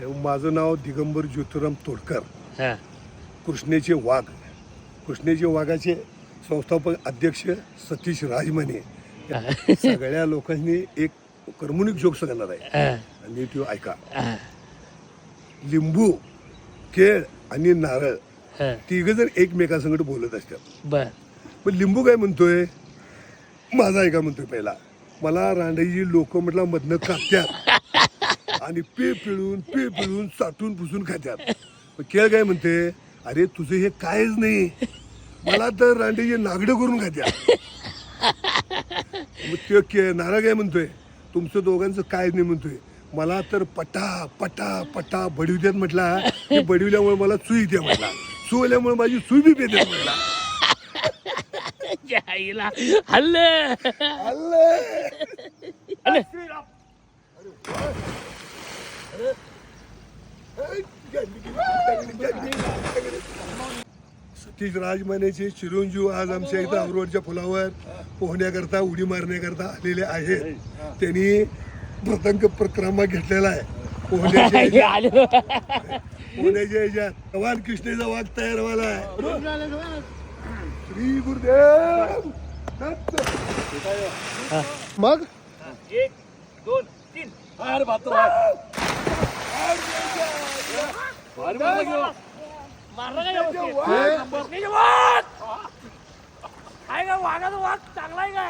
माझं नाव दिगंबर ज्योतिराम तोडकर. हा कृष्णेचे वाघ. कृष्णेचे वाघाचे संस्थापक अध्यक्ष सतीश राजमाने. सगळ्या लोकांनी एक कर्मणिक जोक सांगणार आहे आणि तो ऐका. लिंबू, केळ आणि नारळ तिघ जण एकमेकांसंगत बोलत असतात. बर पण लिंबू काय म्हणतोय, माझा ऐका म्हणतोय पहिला, मला रांडाची लोक म्हटलं मधनं कापत्यात आणि पे पिळून साठून पुसून खात्यात. पण केळ काय म्हणते, अरे तुझं हे कायच नाही, मला तर रांडेची नागडं करून खात्यात. मग ते नारळ काय म्हणतोय, तुमचं दोघांचं कायच नाही म्हणतोय, मला तर पटा पटा पटा बडीवत्यात म्हटला. ते बडीवल्यामुळे मला सुई येते म्हटला, सुवल्यामुळे माझी सुई बी पेते म्हटला. आईला हल्ले सतीश राजमानेचे चिरंजीव आज आमच्या इथं अमरोडच्या पुलावर पोहण्याकरता उडी मारण्याकरता आलेले आहेत. त्यांनी प्रतंग परिक्रमा घेतलेला आहे पोहण्याच्या ह्याच्यात. भगवान कृष्णेचा वाघ तयार व्हायला आहे. श्री गुरुदेव दत्त. मग 1 2 3 अरे बात आहे का वाघाचा वाघ चांगला आहे काय